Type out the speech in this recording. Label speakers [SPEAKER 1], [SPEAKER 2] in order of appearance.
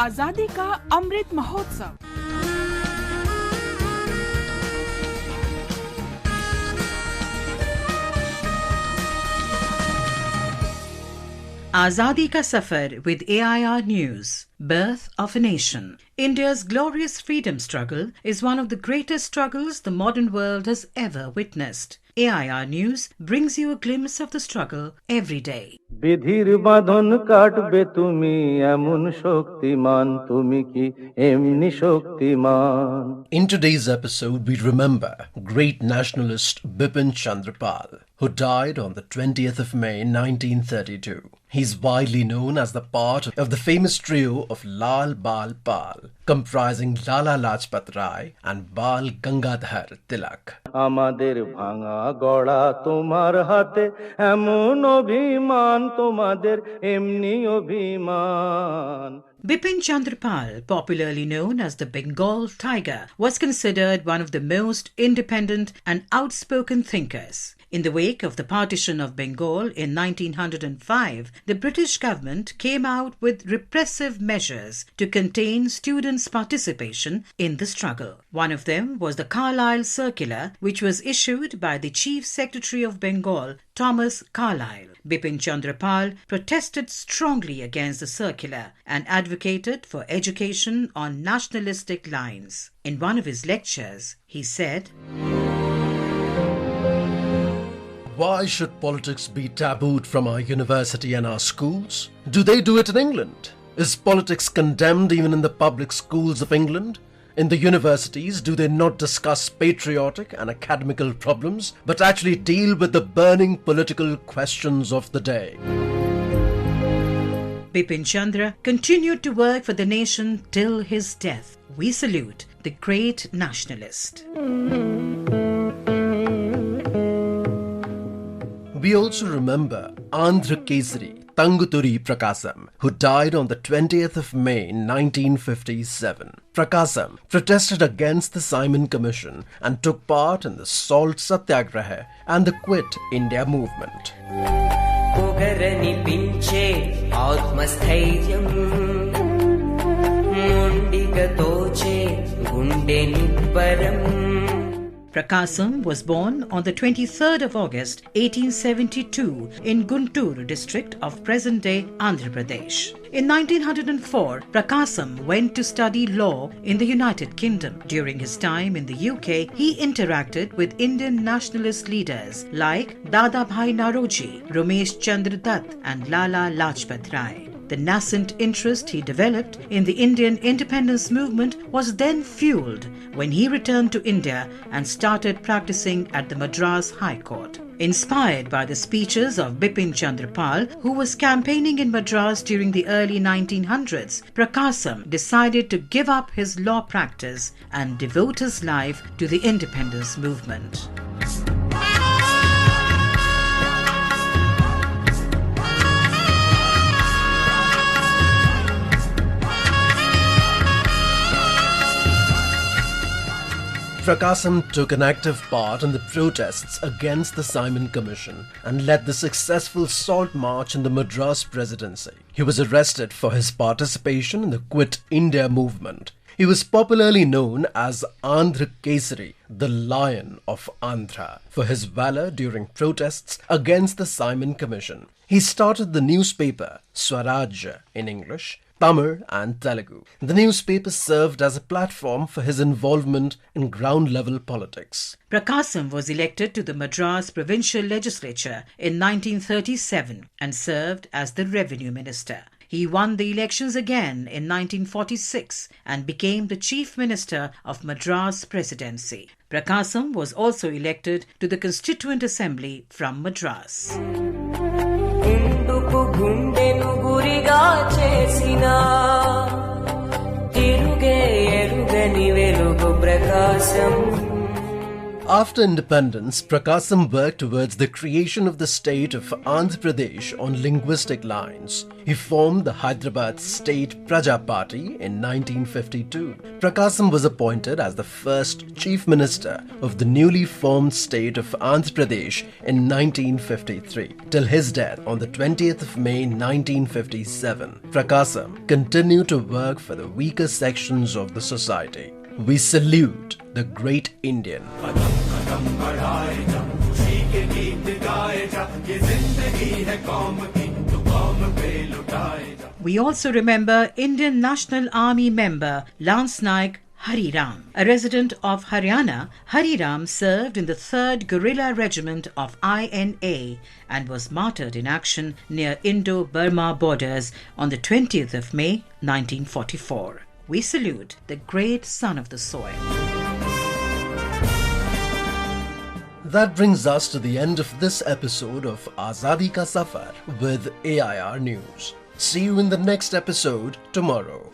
[SPEAKER 1] आजादी का Amrit Mahotsav.
[SPEAKER 2] Azadi ka Safar with AIR News. Birth of a Nation. India's glorious freedom struggle is one of the greatest struggles the modern world has ever witnessed. AIR News brings you a glimpse of the struggle every day.
[SPEAKER 3] বিধির বাঁধন কাটবে তুমি এমন শক্তিমান তুমি কি এমনি শক্তিমান
[SPEAKER 4] In today's episode, we remember great nationalist Bipin Chandra Pal, who died on the 20th of May 1932. He's widely known as the part of the famous trio of Lal-Bal-Pal, comprising Lala Lajpat and Bal Gangadhar Tilak.
[SPEAKER 3] আমাদের ভাঙা গড়া তোমার হাতে এমন অভিমান তোমাদের এমনি অভিমান
[SPEAKER 2] Bipin Chandra Pal, popularly known as the Bengal Tiger, was considered one of the most independent and outspoken thinkers. In the wake of the Partition of Bengal in 1905, the British government came out with repressive measures to contain students' participation in the struggle. One of them was the Carlyle Circular, which was issued by the Chief Secretary of Bengal, Thomas Carlyle. Bipin Chandra Pal protested strongly against the circular and advocated for education on nationalistic lines. In one of his lectures, he said,
[SPEAKER 4] Why should politics be tabooed from our university and our schools? Do they do it in England? Is politics condemned even in the public schools of England? In the universities, do they not discuss patriotic and academical problems, but actually deal with the burning political questions of the day?
[SPEAKER 2] Bipin Chandra continued to work for the nation till his death. We salute the great nationalist.
[SPEAKER 4] We also remember Andhra Kesari Tanguturi Prakasam, who died on the 20th of May 1957. Prakasam protested against the Simon Commission and took part in the Salt Satyagraha and the Quit India movement.
[SPEAKER 2] Prakasam was born on the 23rd of August 1872 in Guntur district of present-day Andhra Pradesh. In 1904, Prakasam went to study law in the United Kingdom. During his time in the UK, he interacted with Indian nationalist leaders like Dadabhai Naoroji, Ramesh Chandra Dutt and Lala Lajpat. The nascent interest he developed in the Indian independence movement was then fueled when he returned to India and started practicing at the Madras High Court. Inspired by the speeches of Bipin Chandra Pal, who was campaigning in Madras during the early 1900s, Prakasam decided to give up his law practice and devote his life to the independence movement.
[SPEAKER 4] Prakasam took an active part in the protests against the Simon Commission and led the successful Salt March in the Madras Presidency. He was arrested for his participation in the Quit India movement. He was popularly known as Andhra Kesari, the Lion of Andhra, for his valor during protests against the Simon Commission. He started the newspaper Swaraj in English, Tamil and Telugu. The newspaper served as a platform for his involvement in ground-level politics.
[SPEAKER 2] Prakasam was elected to the Madras Provincial Legislature in 1937 and served as the Revenue Minister. He won the elections again in 1946 and became the Chief Minister of Madras Presidency. Prakasam was also elected to the Constituent Assembly from Madras.
[SPEAKER 4] After independence, Prakasam worked towards the creation of the state of Andhra Pradesh on linguistic lines. He formed the Hyderabad State Praja Party in 1952. Prakasam was appointed as the first Chief Minister of the newly formed state of Andhra Pradesh in 1953. Till his death on the 20th of May 1957, Prakasam continued to work for the weaker sections of the society. We salute the great Indian.
[SPEAKER 2] We also remember Indian National Army member Lance Naik Hari Ram. A resident of Haryana, Hari Ram served in the 3rd Guerrilla Regiment of INA and was martyred in action near Indo-Burma borders on the 20th of May 1944. We salute the great son of the soil.
[SPEAKER 4] That brings us to the end of this episode of Azadi Ka Safar with AIR News. See you in the next episode tomorrow.